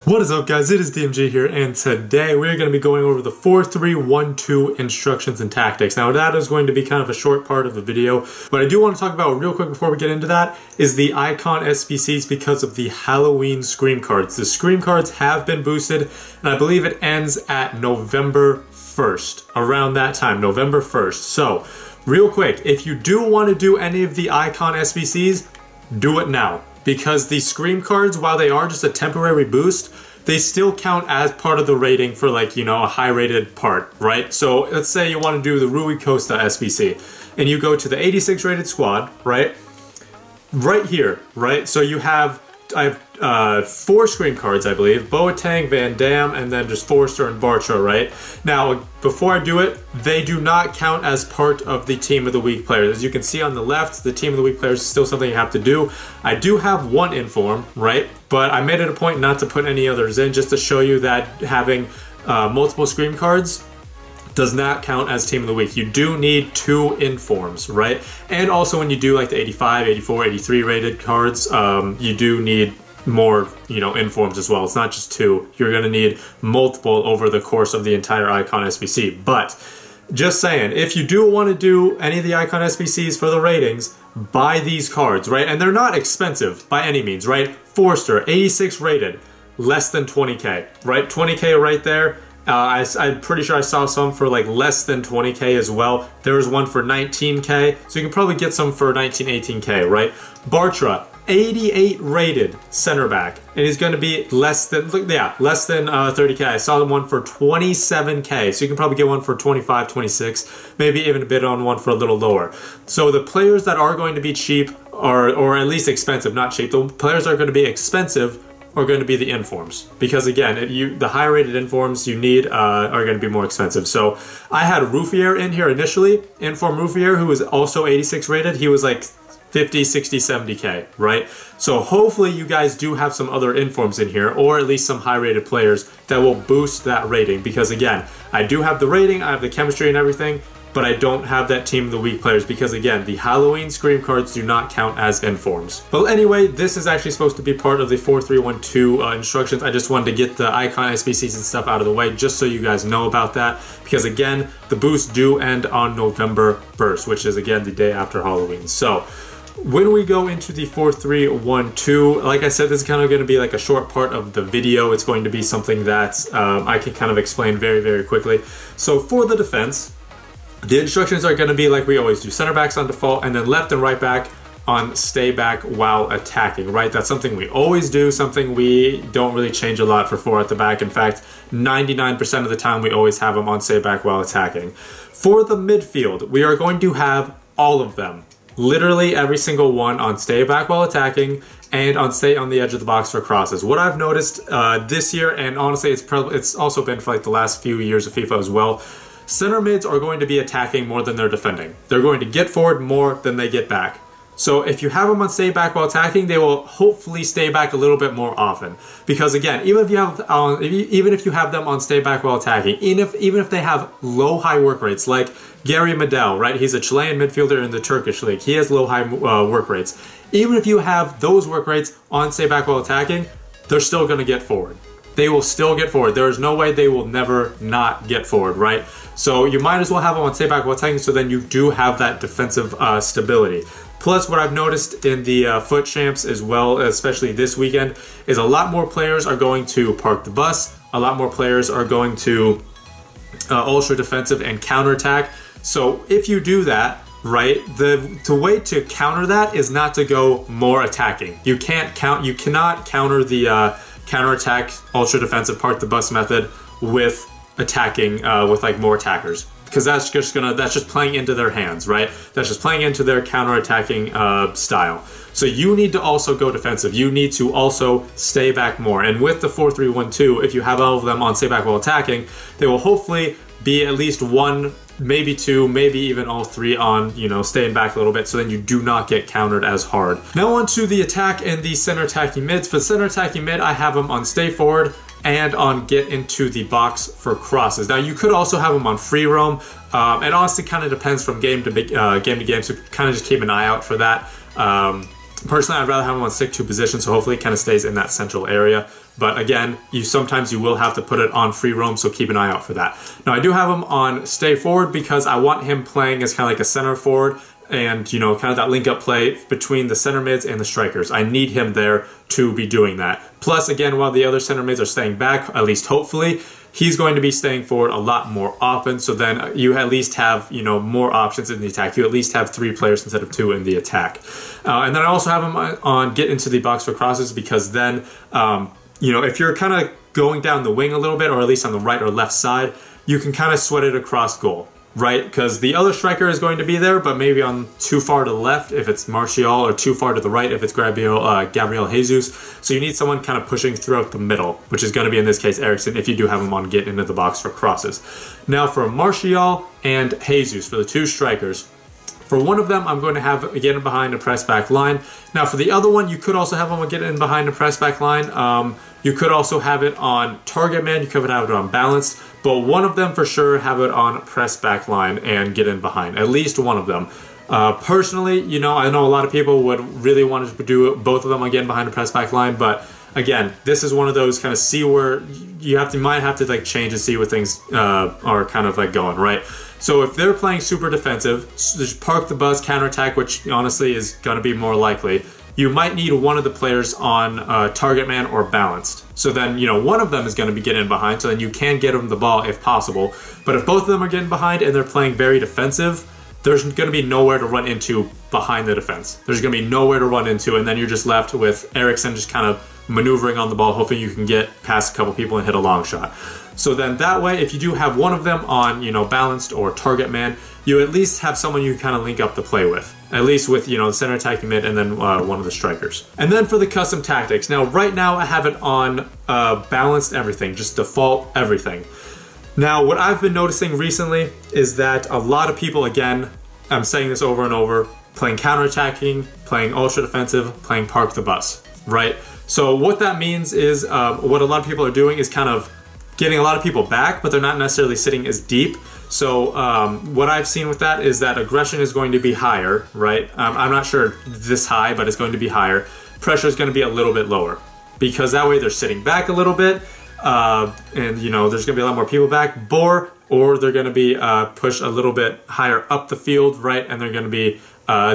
What is up, guys? It is DMG here, and today we're going to be going over the 4-3-1-2 instructions and tactics. Now, that is going to be kind of a short part of the video. What I do want to talk about real quick before we get into that is the icon SBCs because of the Halloween Scream cards. The Scream cards have been boosted, and I believe it ends at November 1st, around that time, November 1st. So, real quick, if you do want to do any of the icon SBCs, do it now. Because the Scream cards, while they are just a temporary boost, they still count as part of the rating for, like, you know, a high rated part, right? So let's say you want to do the Rui Costa SBC and you go to the 86 rated squad, right? Right here, right? So you have, I have 4 Scream cards, I believe, Boateng, Van Dam, and then just Forster and Bartra, right? Now, before I do it, they do not count as part of the Team of the Week players. As you can see on the left, the Team of the Week players is still something you have to do. I do have one inform, right? But I made it a point not to put any others in, just to show you that having multiple Scream cards does not count as Team of the Week. You do need 2 informs, right? And also when you do like the 85, 84, 83 rated cards, you do need more, you know, informs as well. It's not just 2. You're gonna need multiple over the course of the entire icon SBC. But just saying, if you do want to do any of the icon SBCs for the ratings, buy these cards, right? And they're not expensive by any means, right? Forster, 86 rated, less than 20k, right? 20k right there. I'm pretty sure I saw some for like less than 20k as well. There was one for 19k, so you can probably get some for 19, 18k, right? Bartra, 88 rated center back, and he's going to be less than, less than 30k. I saw one for 27k, so you can probably get one for 25, 26, maybe even a bit on one for a little lower. So the players that are going to be cheap, or at least expensive, not cheap, the players that are going to be expensive are going to be the informs, because again, the high rated informs you need are going to be more expensive. So I had Ruffier in here initially, inform Ruffier, who was also 86 rated. He was like 50, 60, 70k, right? So hopefully you guys do have some other informs in here, or at least some high rated players that will boost that rating, because again, I do have the rating, I have the chemistry and everything, but I don't have that Team of the Week players because again, the Halloween Scream cards do not count as informs. But anyway, this is actually supposed to be part of the 4-3-1-2 instructions. I just wanted to get the icon SBCs and stuff out of the way just so you guys know about that, because again, the boosts do end on November 1st, which is again the day after Halloween. So when we go into the 4-3-1-2, like I said, this is kind of going to be like a short part of the video. It's going to be something that I can kind of explain very, very quickly. So for the defense, the instructions are going to be like we always do. Center backs on default, and then left and right back on stay back while attacking, right? That's something we always do, something we don't really change a lot for 4 at the back. In fact, 99% of the time we always have them on stay back while attacking. For the midfield, we are going to have all of them. Literally every single one on stay back while attacking and on stay on the edge of the box for crosses. What I've noticed this year, and honestly it's also been for like the last few years of FIFA as well, center mids are going to be attacking more than they're defending. They're going to get forward more than they get back. So if you have them on stay back while attacking, they will hopefully stay back a little bit more often. Because again, even if you have them on stay back while attacking, even if they have low high work rates, like Gary Medel, right? He's a Chilean midfielder in the Turkish league. He has low high work rates. Even if you have those work rates on stay back while attacking, they're still going to get forward. They will still get forward. There is no way they will never not get forward, right? So you might as well have them on stay back while attacking, so then you do have that defensive stability. Plus, what I've noticed in the foot champs as well, especially this weekend, is a lot more players are going to park the bus. A lot more players are going to ultra defensive and counterattack. So if you do that, right, the way to counter that is not to go more attacking. You cannot counter the counterattack ultra defensive park the bus method with attacking with like more attackers, because that's just playing into their hands, right? That's just playing into their counterattacking style. So you need to also go defensive. You need to also stay back more. And with the 4-3-1-2, if you have all of them on stay back while attacking, they will hopefully be at least 1, maybe 2, maybe even all 3 on, you know, staying back a little bit, so then you do not get countered as hard. Now on to the attack and the center attacking mids. For center attacking mid, I have them on stay forward and on get into the box for crosses. Now you could also have them on free roam. It honestly kind of depends from game to game, so kind of just keep an eye out for that. Personally, I'd rather have him on stick 2 position, so hopefully it kind of stays in that central area. But again, sometimes you will have to put it on free roam, so keep an eye out for that. Now, I do have him on stay forward because I want him playing as kind of like a center forward and, you know, kind of that link-up play between the center mids and the strikers. I need him there to be doing that. Plus, again, while the other center mids are staying back, at least hopefully, he's going to be staying forward a lot more often, so then you at least have, you know, more options in the attack. You at least have 3 players instead of 2 in the attack. And then I also have him on get into the box for crosses because then, you know, if you're kind of going down the wing a little bit, or at least on the right or left side, you can kind of sweat it across goal, right? Because the other striker is going to be there, but maybe on too far to the left if it's Martial, or too far to the right if it's Gabriel Jesus. So you need someone kind of pushing throughout the middle, which is going to be in this case Eriksen if you do have him on get into the box for crosses. Now for Martial and Jesus, for the 2 strikers, for one of them, I'm going to have get in behind a press back line. Now for the other one, you could also have them get in behind a press back line. You could also have it on target man, you could have it on balanced, but one of them for sure have it on press back line and get in behind, at least one of them. Personally, you know, I know a lot of people would really want to do both of them again behind a press back line, but again, this is one of those kind of see where you might have to like change and see what things are kind of like going, right? So if they're playing super defensive, just park the bus, counterattack, which honestly is going to be more likely, you might need one of the players on target man or balanced. So then, you know, one of them is going to be getting in behind, so then you can get them the ball if possible. But if both of them are getting behind and they're playing very defensive, there's going to be nowhere to run into behind the defense. There's going to be nowhere to run into, and then you're just left with Eriksen just kind of maneuvering on the ball, hoping you can get past a couple people and hit a long shot. So then that way, if you do have one of them on, you know, balanced or target man, you at least have someone you kind of link up the play with. At least with, you know, the center attacking mid and then one of the strikers. And then for the custom tactics. Now, right now I have it on balanced everything, just default everything. Now, what I've been noticing recently is that a lot of people, again, I'm saying this over and over, playing counterattacking, playing ultra defensive, playing park the bus, right? So what that means is what a lot of people are doing is kind of getting a lot of people back, but they're not necessarily sitting as deep. So what I've seen with that is that aggression is going to be higher, right? I'm not sure this high, but it's going to be higher. Pressure is going to be a little bit lower because that way they're sitting back a little bit, and you know there's going to be a lot more people back, or they're going to be pushed a little bit higher up the field, right? And they're going to be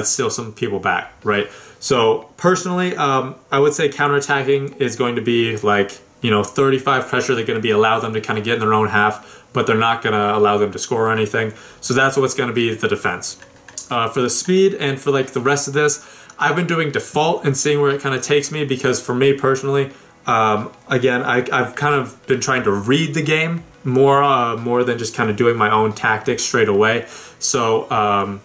still some people back, right? So personally, I would say counterattacking is going to be like, you know, 35 pressure. They're going to be allow them to kind of get in their own half, but they're not going to allow them to score or anything. So that's what's going to be the defense. For the speed and for like the rest of this, I've been doing default and seeing where it kind of takes me, because for me personally, again, I've kind of been trying to read the game more than just kind of doing my own tactics straight away. So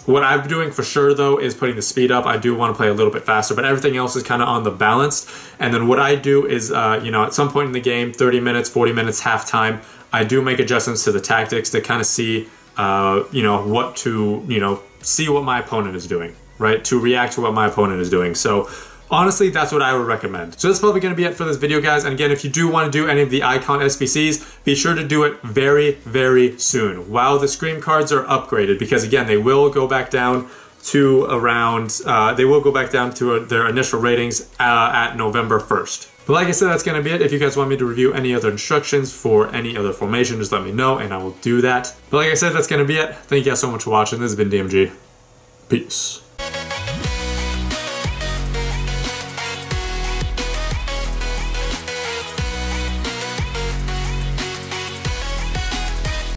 what I'm doing for sure though is putting the speed up. I do want to play a little bit faster, but everything else is kind of on the balanced. And then what I do is, you know, at some point in the game, 30 minutes, 40 minutes, halftime, I do make adjustments to the tactics to kind of see, you know, what to, you know, see what my opponent is doing, right? To react to what my opponent is doing. So honestly, that's what I would recommend. So that's probably going to be it for this video, guys. And again, if you do want to do any of the icon SBCs, be sure to do it very, very soon while the scream cards are upgraded, because again, they will go back down to around, their initial ratings at November 1st. But like I said, that's going to be it. If you guys want me to review any other instructions for any other formation, just let me know and I will do that. But like I said, that's going to be it. Thank you guys so much for watching. This has been DMG. Peace.